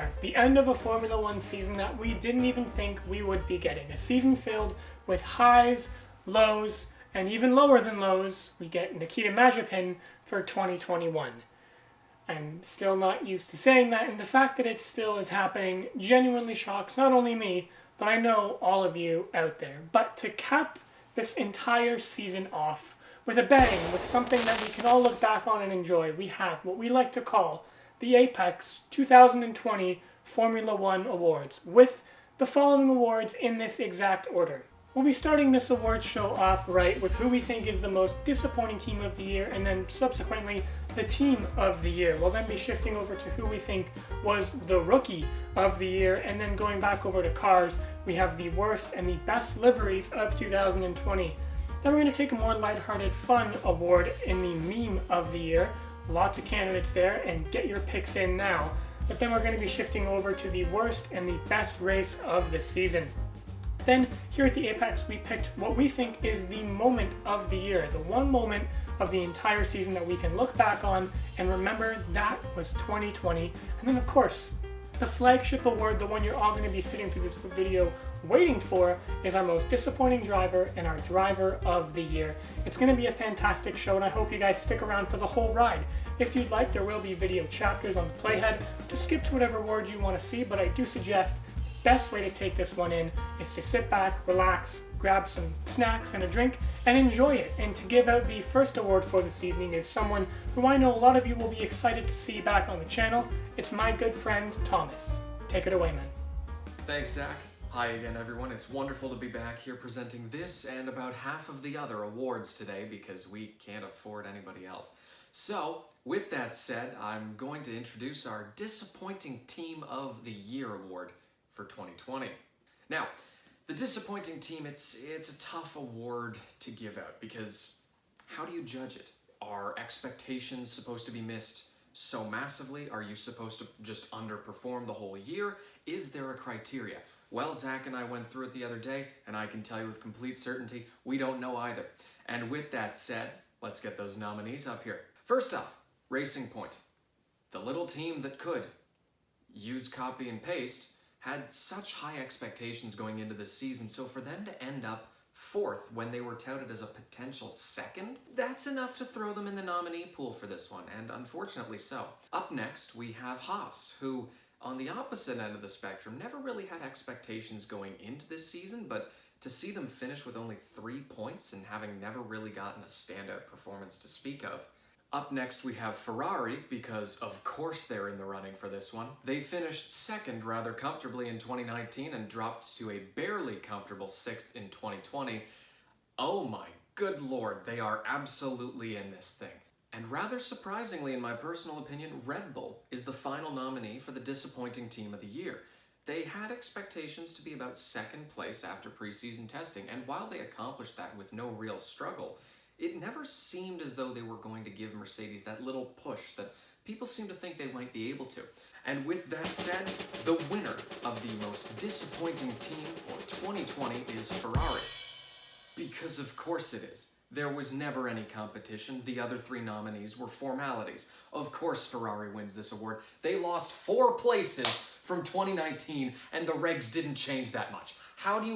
are, the end of a Formula One season that we didn't even think we would be getting. A season filled with highs, lows, and even lower than lows. We get Nikita Mazepin for 2021. I'm still not used to saying that, and the fact that it still is happening genuinely shocks not only me, but I know all of you out there. But to cap this entire season off with a bang, with something that we can all look back on and enjoy, we have what we like to call the Apex 2020 Formula One Awards, with the following awards in this exact order. We'll be starting this awards show off right with who we think is the most disappointing team of the year, and then subsequently the team of the year. We'll then be shifting over to who we think was the rookie of the year, and then going back over to cars, we have the worst and the best liveries of 2020. Then we're going to take a more lighthearted, fun award in the meme of the year. Lots of candidates there, and get your picks in now. But then we're going to be shifting over to the worst and the best race of the season. Then, here at the Apex, we picked what we think is the moment of the year, the one moment of the entire season that we can look back on and remember that was 2020. And then, of course, the flagship award, the one you're all going to be sitting through this video waiting for, is our most disappointing driver and our driver of the year. It's going to be a fantastic show, and I hope you guys stick around for the whole ride. If you'd like, there will be video chapters on the playhead to skip to whatever awards you want to see, but I do suggest best way to take this one in is to sit back, relax, grab some snacks and a drink, and enjoy it. And to give out the first award for this evening is someone who I know a lot of you will be excited to see back on the channel. It's my good friend, Thomas. Take it away, man. Thanks, Zach. Hi again, everyone. It's wonderful to be back here presenting this and about half of the other awards today because we can't afford anybody else. So, with that said, I'm going to introduce our Disappointing Team of the Year award for 2020. Now, the disappointing team, it's a tough award to give out because how do you judge it? Are expectations supposed to be missed so massively? Are you supposed to just underperform the whole year? Is there a criteria? Well, Zach and I went through it the other day, and I can tell you with complete certainty, we don't know either. And with that said, let's get those nominees up here. First off, Racing Point. The little team that could use copy and paste had such high expectations going into this season, so for them to end up fourth when they were touted as a potential second, that's enough to throw them in the nominee pool for this one, and unfortunately so. Up next, we have Haas, who, on the opposite end of the spectrum, never really had expectations going into this season, but to see them finish with only 3 points and having never really gotten a standout performance to speak of. Up next, we have Ferrari, because of course they're in the running for this one. They finished second rather comfortably in 2019 and dropped to a barely comfortable 6th in 2020. Oh my good lord, they are absolutely in this thing. And rather surprisingly, in my personal opinion, Red Bull is the final nominee for the Disappointing Team of the Year. They had expectations to be about second place after preseason testing, and while they accomplished that with no real struggle, it never seemed as though they were going to give Mercedes that little push that people seem to think they might be able to. And with that said, the winner of the most disappointing team for 2020 is Ferrari. Because of course it is. There was never any competition. The other 3 nominees were formalities. Of course Ferrari wins this award. They lost 4 places from 2019 and the regs didn't change that much. How do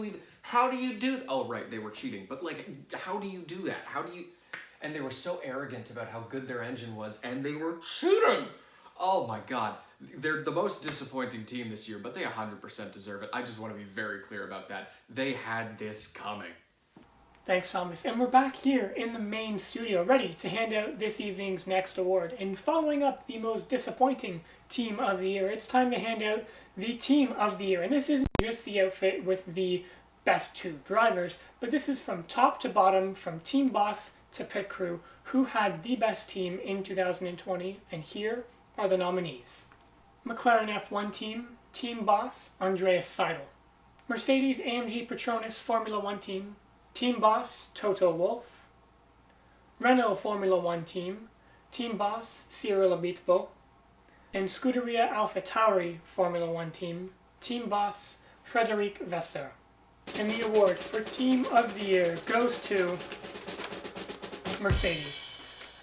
you do, oh right, they were cheating, but like, how do you do that? And they were so arrogant about how good their engine was, and they were cheating! Oh my god, they're the most disappointing team this year, but they 100% deserve it. I just want to be very clear about that. They had this coming. Thanks, Thomas. And we're back here in the main studio, ready to hand out this evening's next award. And following up the most disappointing team of the year, it's time to hand out the team of the year. And this isn't just the outfit with the best 2 drivers, but this is from top to bottom, from team boss to pit crew, who had the best team in 2020. And here are the nominees. McLaren F1 team, team boss, Andreas Seidel. Mercedes AMG Petronas Formula 1 team, team boss, Toto Wolff. Renault Formula 1 team, team boss, Cyril Abiteboul. And Scuderia AlphaTauri Formula 1 team, team boss, Frederic Vasseur. And the award for Team of the Year goes to Mercedes.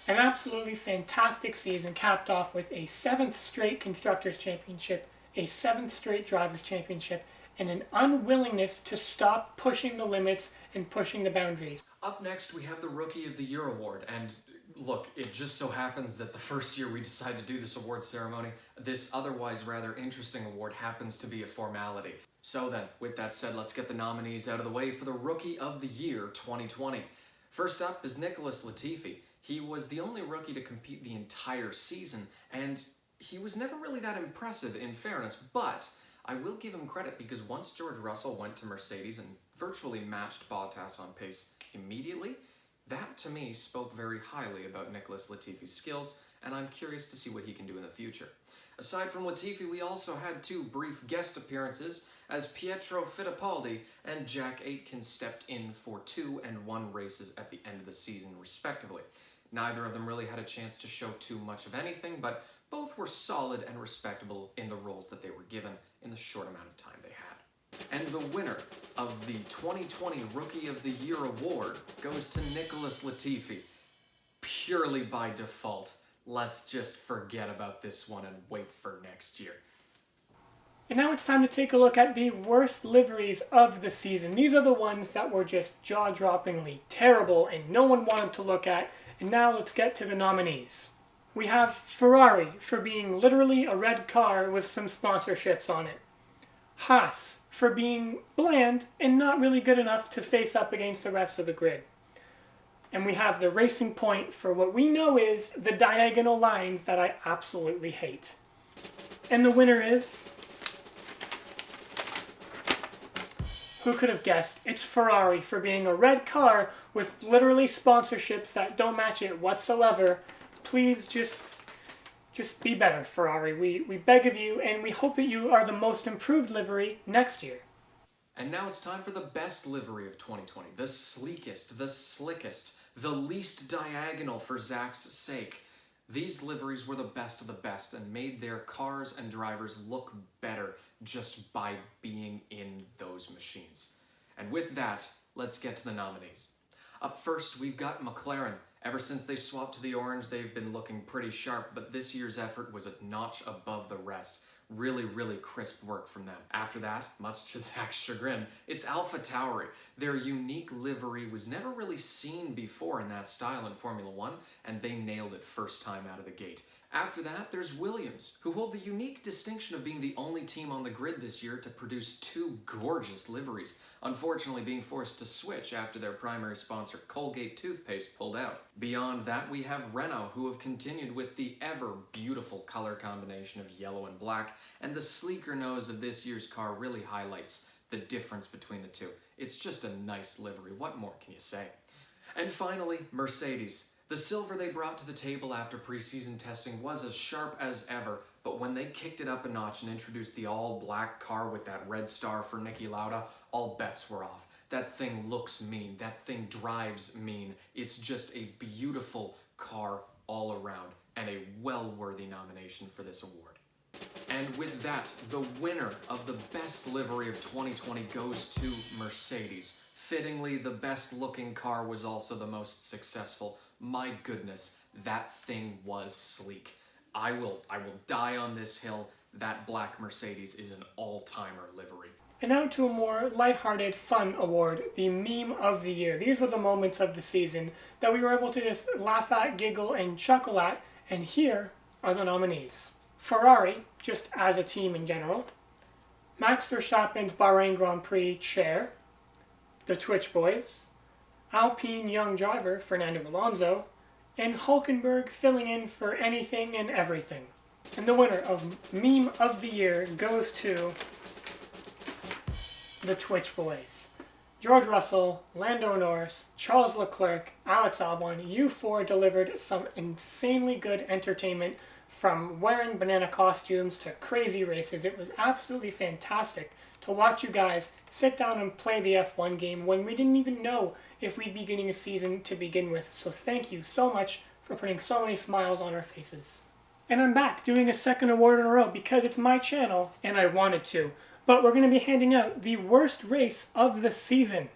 An absolutely fantastic season capped off with a 7th straight Constructors' Championship a 7th straight Drivers' Championship, and an unwillingness to stop pushing the limits and pushing the boundaries. Up next, we have the Rookie of the Year award, and look, it just so happens that the first year we decided to do this award ceremony, this otherwise rather interesting award happens to be a formality. So then, with that said, let's get the nominees out of the way for the Rookie of the Year 2020. First up is Nicholas Latifi. He was the only rookie to compete the entire season, and he was never really that impressive in fairness, but I will give him credit because once George Russell went to Mercedes and virtually matched Bottas on pace immediately, that to me spoke very highly about Nicholas Latifi's skills, and I'm curious to see what he can do in the future. Aside from Latifi, we also had 2 brief guest appearances as Pietro Fittipaldi and Jack Aitken stepped in for 2 and 1 races at the end of the season, respectively. Neither of them really had a chance to show too much of anything, but both were solid and respectable in the roles that they were given in the short amount of time they had. And the winner of the 2020 Rookie of the Year award goes to Nicholas Latifi. Purely by default. Let's just forget about this one and wait for next year. And now it's time to take a look at the worst liveries of the season. These are the ones that were just jaw-droppingly terrible and no one wanted to look at. And now let's get to the nominees. We have Ferrari for being literally a red car with some sponsorships on it. Haas for being bland and not really good enough to face up against the rest of the grid. And we have the Racing Point for what we know is the diagonal lines that I absolutely hate. And the winner is... who could have guessed? It's Ferrari for being a red car with literally sponsorships that don't match it whatsoever. Please just be better, Ferrari. We beg of you, and we hope that you are the most improved livery next year. And now it's time for the best livery of 2020. The sleekest, the slickest, the least diagonal for Zach's sake. These liveries were the best of the best and made their cars and drivers look better just by being in those machines. And with that, let's get to the nominees. Up first, we've got McLaren. Ever since they swapped to the orange, they've been looking pretty sharp, but this year's effort was a notch above the rest. Really, really crisp work from them. After that, much to Zach's chagrin, it's AlphaTauri. Their unique livery was never really seen before in that style in Formula One, and they nailed it first time out of the gate. After that, there's Williams, who hold the unique distinction of being the only team on the grid this year to produce 2 gorgeous liveries, unfortunately being forced to switch after their primary sponsor Colgate toothpaste pulled out. Beyond that, we have Renault, who have continued with the ever beautiful color combination of yellow and black, and the sleeker nose of this year's car really highlights the difference between the two. It's just a nice livery. What more can you say? And finally, Mercedes. The silver they brought to the table after preseason testing was as sharp as ever, but when they kicked it up a notch and introduced the all-black car with that red star for Niki Lauda, all bets were off. That thing looks mean. That thing drives mean. It's just a beautiful car all around and a well-worthy nomination for this award. And with that, the winner of the best livery of 2020 goes to Mercedes. Fittingly, the best-looking car was also the most successful. My goodness, that thing was sleek. I will die on this hill. That black Mercedes is an all-timer livery. And now to a more lighthearted, fun award, the Meme of the Year. These were the moments of the season that we were able to just laugh at, giggle, and chuckle at, and here are the nominees. Ferrari, just as a team in general. Max Verstappen's Bahrain Grand Prix chair. The Twitch Boys. Alpine young driver Fernando Alonso, and Hulkenberg filling in for anything and everything. And the winner of Meme of the Year goes to the Twitch Boys. George Russell, Lando Norris, Charles Leclerc, Alex Albon, you 4 delivered some insanely good entertainment from wearing banana costumes to crazy races. It was absolutely fantastic to watch you guys sit down and play the F1 game when we didn't even know if we'd be getting a season to begin with. So thank you so much for putting so many smiles on our faces. And I'm back doing a second award in a row because it's my channel and I wanted to. But we're going to be handing out the worst race of the season.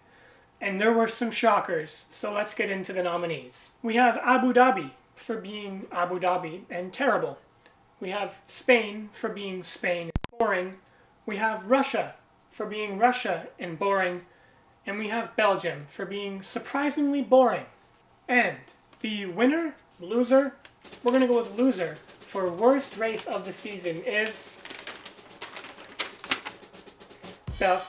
And there were some shockers, so let's get into the nominees. We have Abu Dhabi for being Abu Dhabi and terrible. We have Spain for being Spain and Boring, we have Russia for being Russia and boring, and we have Belgium for being surprisingly boring. And the winner, loser, we're going to go with loser for worst race of the season is...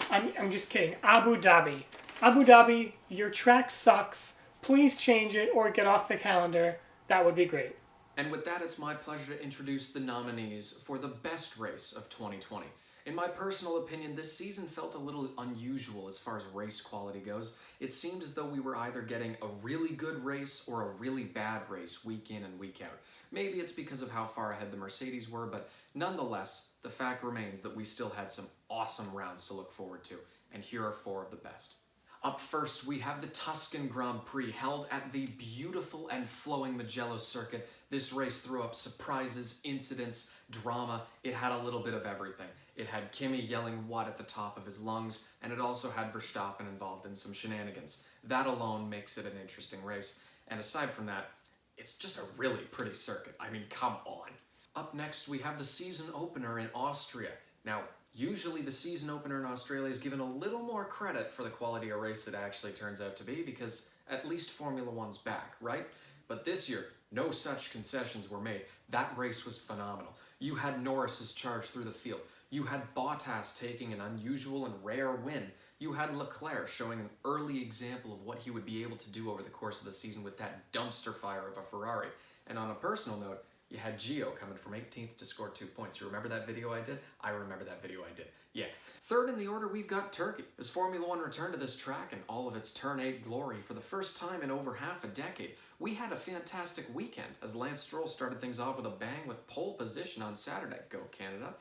I'm just kidding. Abu Dhabi. Abu Dhabi, your track sucks. Please change it or get off the calendar. That would be great. And with that, it's my pleasure to introduce the nominees for the best race of 2020. In my personal opinion, this season felt a little unusual as far as race quality goes. It seemed as though we were either getting a really good race or a really bad race week in and week out. Maybe it's because of how far ahead the Mercedes were, but nonetheless, the fact remains that we still had some awesome rounds to look forward to, and here are 4 of the best. Up first, we have the Tuscan Grand Prix, held at the beautiful and flowing Mugello circuit. This race threw up surprises, incidents, drama. It had a little bit of everything. It had Kimi yelling "what" at the top of his lungs, and it also had Verstappen involved in some shenanigans. That alone makes it an interesting race, and aside from that, it's just a really pretty circuit. I mean, come on. Up next, we have the season opener in Austria. Now, usually the season opener in Australia is given a little more credit for the quality of race it actually turns out to be, because at least Formula One's back, right? But this year, no such concessions were made. That race was phenomenal. You had Norris's charge through the field. You had Bottas taking an unusual and rare win. You had Leclerc showing an early example of what he would be able to do over the course of the season with that dumpster fire of a Ferrari. And on a personal note, you had Gio coming from 18th to score 2 points. You remember that video I did? I remember that video I did. Yeah. Third in the order, we've got Turkey. As Formula One returned to this track in all of its Turn 8 glory for the first time in over half a decade, we had a fantastic weekend as Lance Stroll started things off with a bang with pole position on Saturday. Go Canada.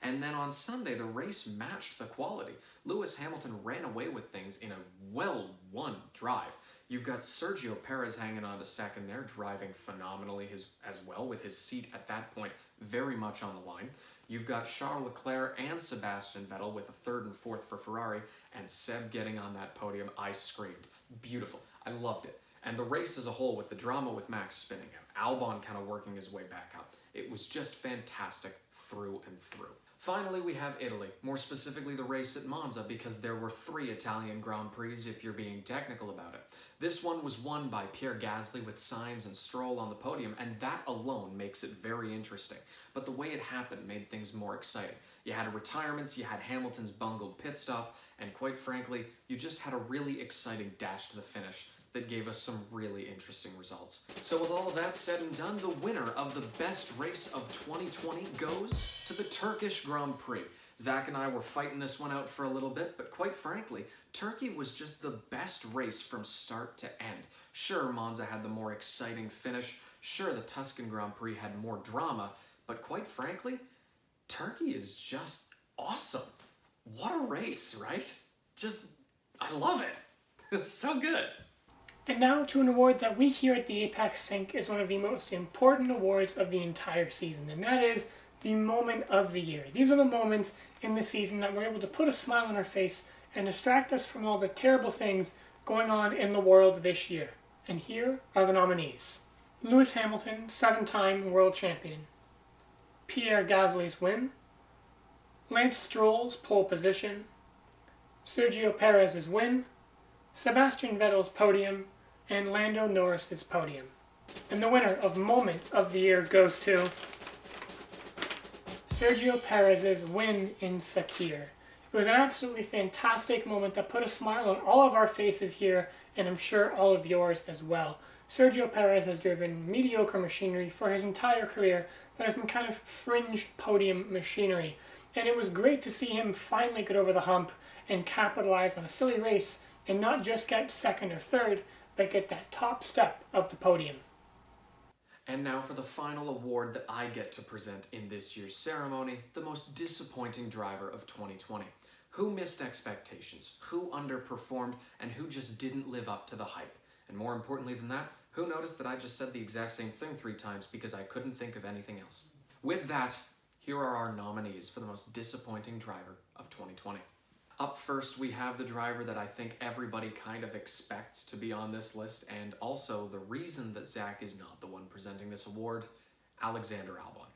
And then on Sunday, the race matched the quality. Lewis Hamilton ran away with things in a well-won drive. You've got Sergio Perez hanging on to second there, driving phenomenally as well, with his seat at that point very much on the line. You've got Charles Leclerc and Sebastian Vettel with a third and fourth for Ferrari, and Seb getting on that podium. I screamed. Beautiful. I loved it. And the race as a whole, with the drama with Max spinning out, Albon kind of working his way back up. It was just fantastic through and through. Finally, we have Italy, more specifically the race at Monza, because there were 3 Italian Grand Prix if you're being technical about it. This one was won by Pierre Gasly with Sainz and Stroll on the podium, and that alone makes it very interesting. But the way it happened made things more exciting. You had retirements, you had Hamilton's bungled pit stop, and quite frankly, you just had a really exciting dash to the finish that gave us some really interesting results. So with all of that said and done, the winner of the best race of 2020 goes to the Turkish Grand Prix. Zach and I were fighting this one out for a little bit, but quite frankly, Turkey was just the best race from start to end. Sure, Monza had the more exciting finish. Sure, the Tuscan Grand Prix had more drama, but quite frankly, Turkey is just awesome. What a race, right? I love it. It's so good. And now to an award that we here at the Apex think is one of the most important awards of the entire season, and that is the Moment of the Year. These are the moments in the season that we're able to put a smile on our face and distract us from all the terrible things going on in the world this year. And here are the nominees. Lewis Hamilton, 7-time world champion. Pierre Gasly's win. Lance Stroll's pole position. Sergio Perez's win. Sebastian Vettel's podium. And Lando Norris's podium. And the winner of Moment of the Year goes to Sergio Perez's win in Sakir. It was an absolutely fantastic moment that put a smile on all of our faces here, and I'm sure all of yours as well. Sergio Perez has driven mediocre machinery for his entire career that has been kind of fringe podium machinery, and it was great to see him finally get over the hump and capitalize on a silly race and not just get second or third, but get that top step of the podium. And now for the final award that I get to present in this year's ceremony, the most disappointing driver of 2020. Who missed expectations, who underperformed, and who just didn't live up to the hype? And more importantly than that, who noticed that I just said the exact same thing 3 times because I couldn't think of anything else? With that, here are our nominees for the most disappointing driver of 2020. Up first, we have the driver that I think everybody kind of expects to be on this list, and also the reason that Zach is not the one presenting this award, Alexander Albon.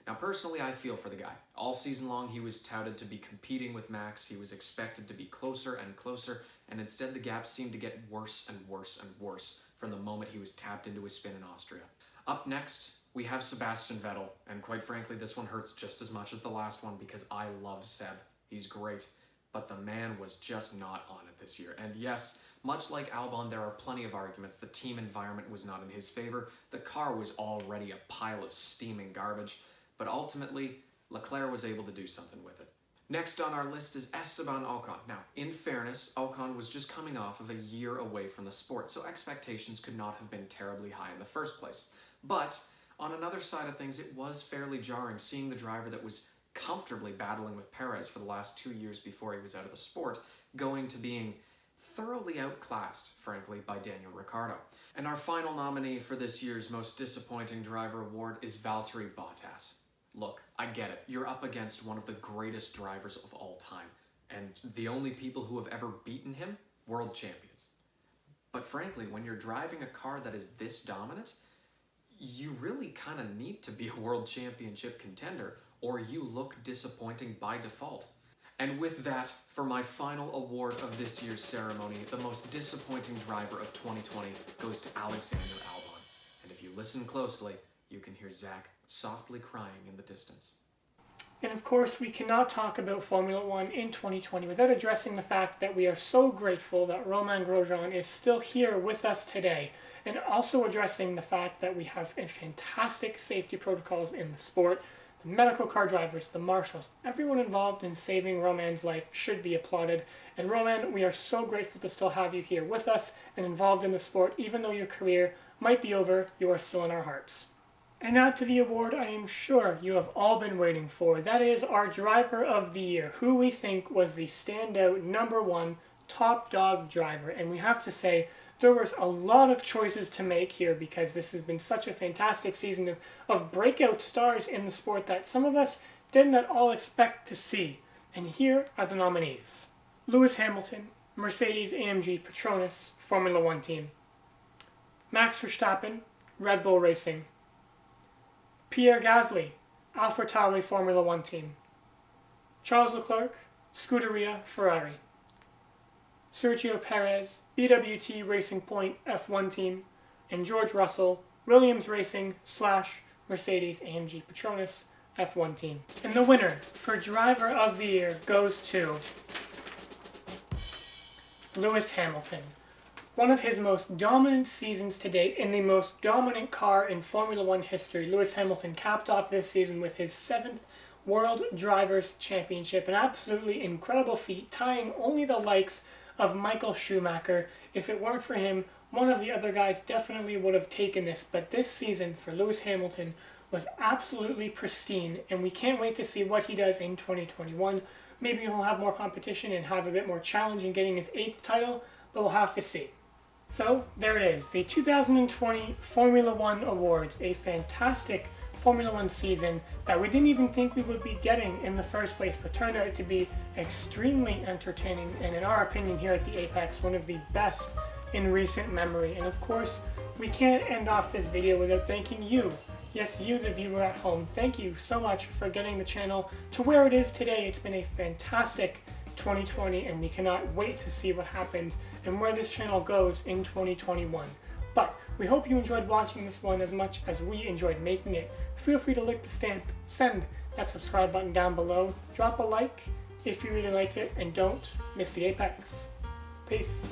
Now, personally, I feel for the guy. All season long, he was touted to be competing with Max. He was expected to be closer and closer, and instead the gap seemed to get worse and worse and worse from the moment he was tapped into his spin in Austria. Up next, we have Sebastian Vettel, and quite frankly, this one hurts just as much as the last one because I love Seb. He's great, but the man was just not on it this year. And yes, much like Albon, there are plenty of arguments. The team environment was not in his favor. The car was already a pile of steaming garbage, but ultimately, Leclerc was able to do something with it. Next on our list is Esteban Ocon. Now, in fairness, Ocon was just coming off of a year away from the sport, so expectations could not have been terribly high in the first place. But on another side of things, it was fairly jarring seeing the driver that was comfortably battling with Perez for the last 2 years before he was out of the sport, going to being thoroughly outclassed, frankly, by Daniel Ricciardo. And our final nominee for this year's Most Disappointing Driver Award is Valtteri Bottas. Look, I get it. You're up against one of the greatest drivers of all time, and the only people who have ever beaten him, world champions. But frankly, when you're driving a car that is this dominant, you really kind of need to be a world championship contender, or you look disappointing by default. And with that, for my final award of this year's ceremony, the Most Disappointing Driver of 2020 goes to Alexander Albon. And if you listen closely, you can hear Zach softly crying in the distance. And of course, we cannot talk about Formula One in 2020 without addressing the fact that we are so grateful that Romain Grosjean is still here with us today, and also addressing the fact that we have fantastic safety protocols in the sport. The medical car drivers, the marshals, everyone involved in saving Romain's life should be applauded. And Romain, we are so grateful to still have you here with us and involved in the sport. Even though your career might be over, you are still in our hearts. And now to the award I am sure you have all been waiting for. That is our Driver of the Year, who we think was the standout #1 top dog driver. And we have to say, there was a lot of choices to make here because this has been such a fantastic season of breakout stars in the sport that some of us didn't at all expect to see. And here are the nominees. Lewis Hamilton, Mercedes-AMG Petronas, Formula One team. Max Verstappen, Red Bull Racing. Pierre Gasly, AlphaTauri Formula One team. Charles Leclerc, Scuderia Ferrari. Sergio Perez, BWT Racing Point F1 team. And George Russell, Williams Racing / Mercedes-AMG Petronas F1 team. And the winner for Driver of the Year goes to Lewis Hamilton. One of his most dominant seasons to date in the most dominant car in Formula One history, Lewis Hamilton capped off this season with his 7th World Drivers' Championship, an absolutely incredible feat, tying only the likes of Michael Schumacher. If it weren't for him, one of the other guys definitely would have taken this, but this season for Lewis Hamilton was absolutely pristine, and we can't wait to see what he does in 2021. Maybe he'll have more competition and have a bit more challenge in getting his 8th title, but we'll have to see. So, there it is, the 2020 Formula One Awards, a fantastic Formula One season that we didn't even think we would be getting in the first place, but turned out to be extremely entertaining, and in our opinion here at the Apex, one of the best in recent memory. And of course, we can't end off this video without thanking you. Yes, you, the viewer at home. Thank you so much for getting the channel to where it is today. It's been a fantastic 2020, and we cannot wait to see what happens and where this channel goes in 2021. But we hope you enjoyed watching this one as much as we enjoyed making it. Feel free to lick the stamp, send that subscribe button down below, drop a like if you really liked it, and don't miss the Apex. Peace.